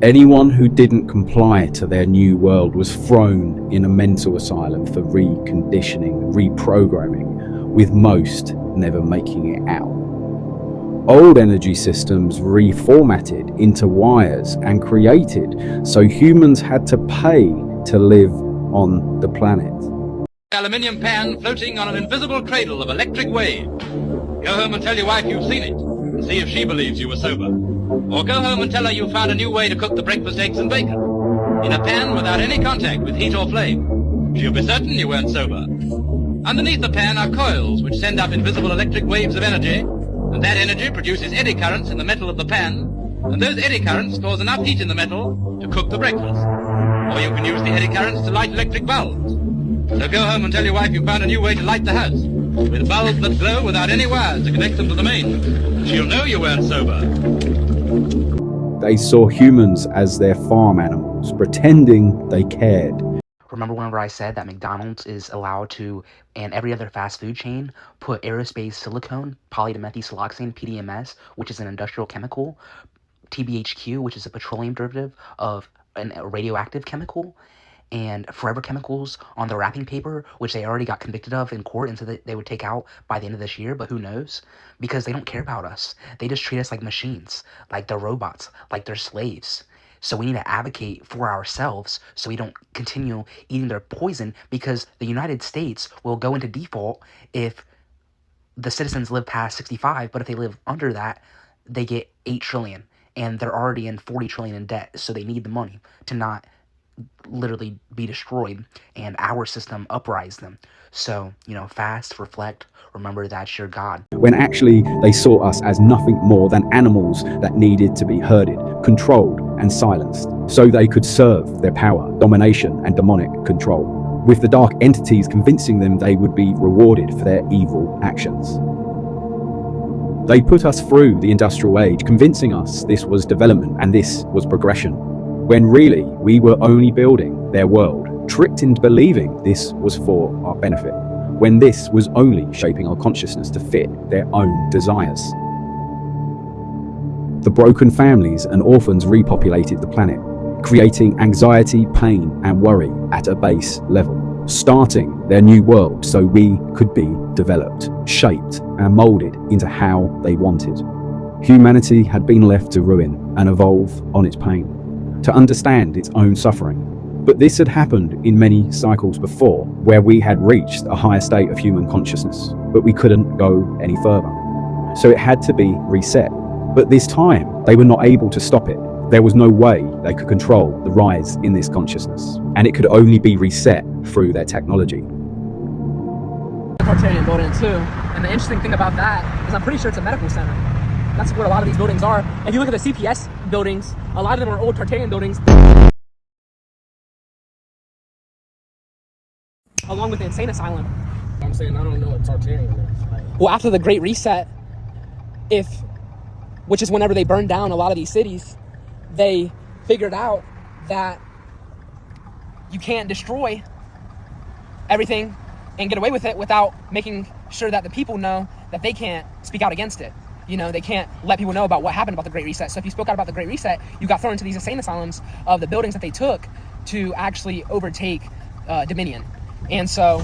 Anyone who didn't comply to their new world was thrown in a mental asylum for reconditioning, reprogramming, with most never making it out. Old energy systems reformatted into wires and created so humans had to pay to live on the planet. Aluminium pan floating on an invisible cradle of electric wave. Go home and tell your wife you've seen it, and see if she believes you were sober. Or go home and tell her you found a new way to cook the breakfast eggs and bacon, in a pan without any contact with heat or flame. She'll be certain you weren't sober. Underneath the pan are coils which send up invisible electric waves of energy, and that energy produces eddy currents in the metal of the pan, and those eddy currents cause enough heat in the metal to cook the breakfast. Or you can use the eddy currents to light electric bulbs. So go home and tell your wife you found a new way to light the house, with bulbs that glow without any wires to connect them to the main. She'll know you weren't sober. They saw humans as their farm animals, pretending they cared. Remember whenever I said that McDonald's is allowed to, and every other fast food chain, put aerospace silicone, polydimethylsiloxane, PDMS, which is an industrial chemical, TBHQ, which is a petroleum derivative of a radioactive chemical, and forever chemicals on the wrapping paper, which they already got convicted of in court and so that they would take out by the end of this year, but who knows? Because they don't care about us. They just treat us like machines, like they're robots, like they're slaves. So we need to advocate for ourselves so we don't continue eating their poison, because the United States will go into default if the citizens live past 65, but if they live under that, they get 8 trillion, and they're already in 40 trillion in debt, so they need the money to not literally be destroyed, and our system uprise them. So, fast, reflect, remember that's your God. When actually they saw us as nothing more than animals that needed to be herded, controlled and silenced, so they could serve their power, domination and demonic control, with the dark entities convincing them they would be rewarded for their evil actions. They put us through the industrial age, convincing us this was development and this was progression, when really we were only building their world, tricked into believing this was for our benefit, when this was only shaping our consciousness to fit their own desires. The broken families and orphans repopulated the planet, creating anxiety, pain, and worry at a base level, starting their new world so we could be developed, shaped, and molded into how they wanted. Humanity had been left to ruin and evolve on its pain, to understand its own suffering. But this had happened in many cycles before, where we had reached a higher state of human consciousness, but we couldn't go any further. So it had to be reset. But this time, they were not able to stop it. There was no way they could control the rise in this consciousness, and it could only be reset through their technology. Tartarian building too, and the interesting thing about that is I'm pretty sure it's a medical center. That's what a lot of these buildings are. If you look at the CPS buildings, a lot of them are old Tartarian buildings, along with the insane asylum. I'm saying I don't know what Tartarian is. Like, well, after the Great Reset, which is whenever they burned down a lot of these cities, they figured out that you can't destroy everything and get away with it without making sure that the people know that they can't speak out against it. They can't let people know about what happened about the Great Reset. So if you spoke out about the Great Reset, you got thrown into these insane asylums of the buildings that they took to actually overtake Dominion. And so,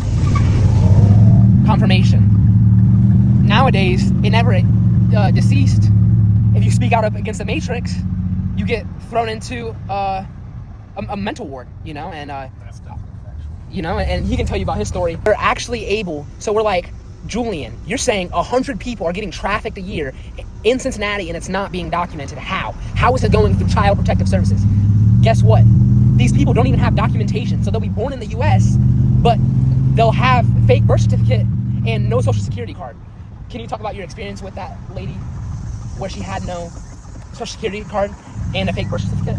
confirmation. Nowadays, it never deceased. If you speak out up against the Matrix, you get thrown into a mental ward, and and he can tell you about his story. They're actually able, so we're like, Julian, you're saying 100 people are getting trafficked a year in Cincinnati and it's not being documented. How? How is it going through Child Protective Services? Guess what? These people don't even have documentation. So they'll be born in the US, but they'll have fake birth certificate and no social security card. Can you talk about your experience with that lady where she had no social security card and a fake birth certificate?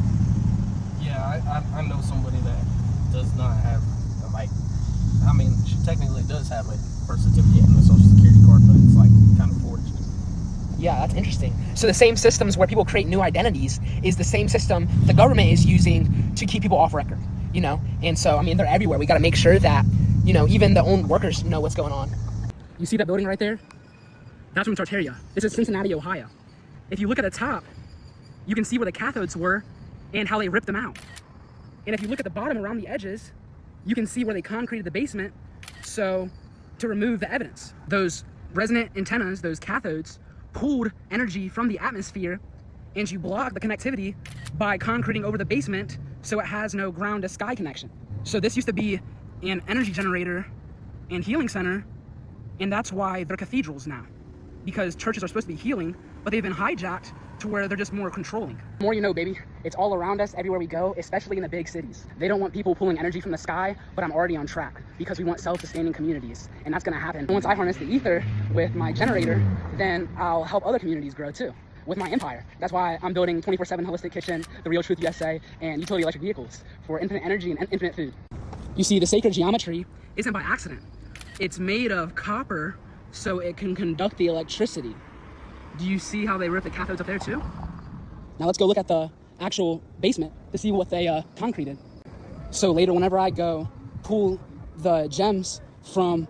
Yeah, I know somebody that does not have, she technically does have a birth certificate and a social security card, but it's kind of forged. Yeah, that's interesting. So the same systems where people create new identities is the same system the government is using to keep people off record, And so, they're everywhere. We got to make sure that, even the own workers know what's going on. You see that building right there? That's from Tartaria. This is Cincinnati, Ohio. If you look at the top, you can see where the cathodes were and how they ripped them out. And if you look at the bottom around the edges, you can see where they concreted the basement so to remove the evidence. Those resonant antennas, those cathodes, pulled energy from the atmosphere, and you block the connectivity by concreting over the basement so it has no ground to sky connection. So this used to be an energy generator and healing center, and that's why they're cathedrals now, because churches are supposed to be healing, but they've been hijacked to where they're just more controlling. The more you know, baby. It's all around us, everywhere we go, especially in the big cities. They don't want people pulling energy from the sky, but I'm already on track because we want self-sustaining communities, and that's gonna happen. Once I harness the ether with my generator, then I'll help other communities grow too, with my empire. That's why I'm building 24/7 Holistic Kitchen, The Real Truth USA, and utility electric vehicles for infinite energy and infinite food. You see, the sacred geometry isn't by accident. It's made of copper so it can conduct the electricity. Do you see how they ripped the cathodes up there too? Now let's go look at the actual basement to see what they concreted. So later, whenever I go pull the gems from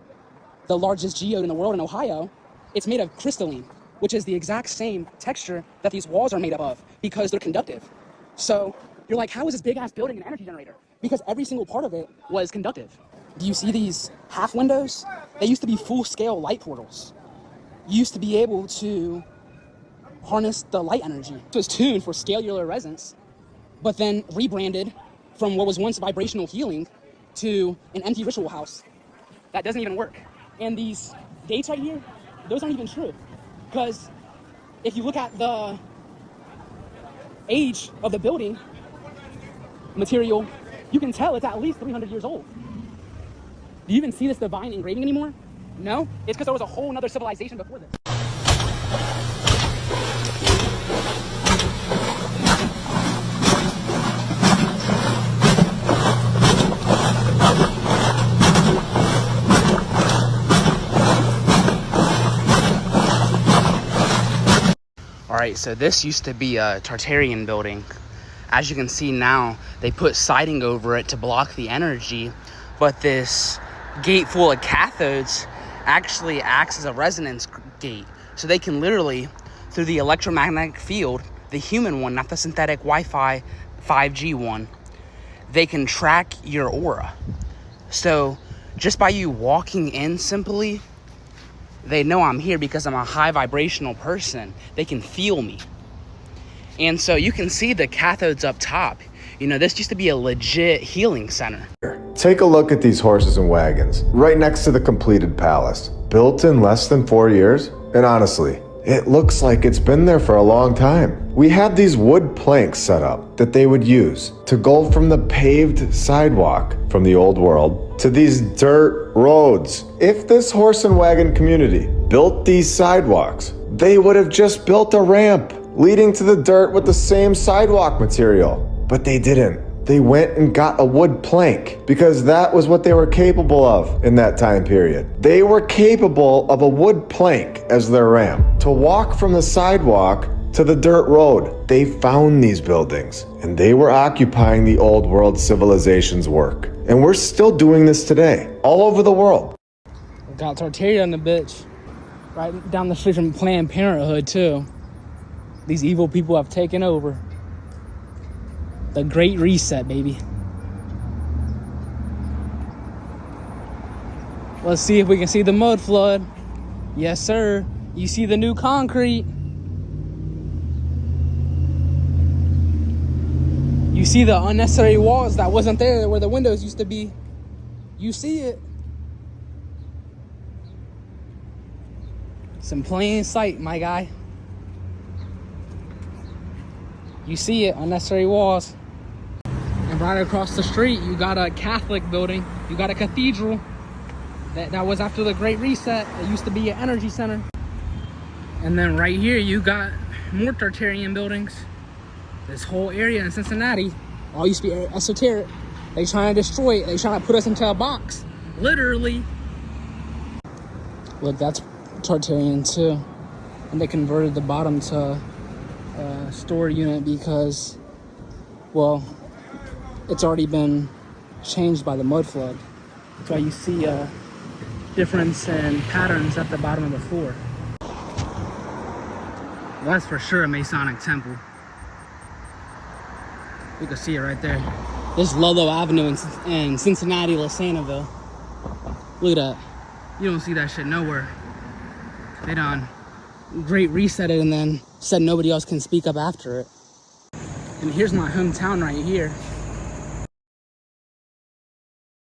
the largest geode in the world in Ohio, it's made of crystalline, which is the exact same texture that these walls are made up of because they're conductive. So you're like, how is this big ass building an energy generator? Because every single part of it was conductive. Do you see these half windows? They used to be full scale light portals. You used to be able to harness the light energy. It was tuned for scalar resonance, but then rebranded from what was once vibrational healing to an empty ritual house that doesn't even work. And these dates right here, those aren't even true, because if you look at the age of the building material, you can tell it's at least 300 years old. Do you even see this divine engraving anymore? No? It's because there was a whole nother civilization before this. Alright, so this used to be a Tartarian building. As you can see now, they put siding over it to block the energy, but this gate full of cathodes actually acts as a resonance gate. So they can literally, through the electromagnetic field, the human one, not the synthetic Wi-Fi 5G one, they can track your aura. So just by you walking in simply, they know I'm here because I'm a high vibrational person. They can feel me. And so you can see the cathodes up top. You know, this used to be a legit healing center. Take a look at these horses and wagons, right next to the completed palace. Built in less than 4 years, and honestly, it looks like it's been there for a long time. We had these wood planks set up that they would use to go from the paved sidewalk from the old world to these dirt roads. If this horse and wagon community built these sidewalks, they would have just built a ramp leading to the dirt with the same sidewalk material. But they didn't. They went and got a wood plank because that was what they were capable of in that time period. They were capable of a wood plank as their ramp to walk from the sidewalk to the dirt road. They found these buildings and they were occupying the old world civilization's work. And we're still doing this today, all over the world. Got Tartaria on the bitch. Right down the street from Planned Parenthood too. These evil people have taken over. The Great Reset, baby. Let's see if we can see the mud flood. Yes, sir. You see the new concrete. You see the unnecessary walls that wasn't there where the windows used to be. You see it. It's in plain sight, my guy. You see it, unnecessary walls. And right across the street, you got a Catholic building. You got a cathedral. That was after the Great Reset. It used to be an energy center. And then right here, you got more Tartarian buildings. This whole area in Cincinnati, all used to be esoteric. They trying to destroy it. They trying to put us into a box, literally. Look, that's Tartarian too. And they converted the bottom to a storage unit because, well, it's already been changed by the mud flood. That's why you see a difference in patterns at the bottom of the floor. Well, that's for sure a Masonic temple. You can see it right there. This is Lolo Avenue in Cincinnati, Lasanaville. Look at that. You don't see that shit nowhere. They done great reset it and then said nobody else can speak up after it. And here's my hometown right here.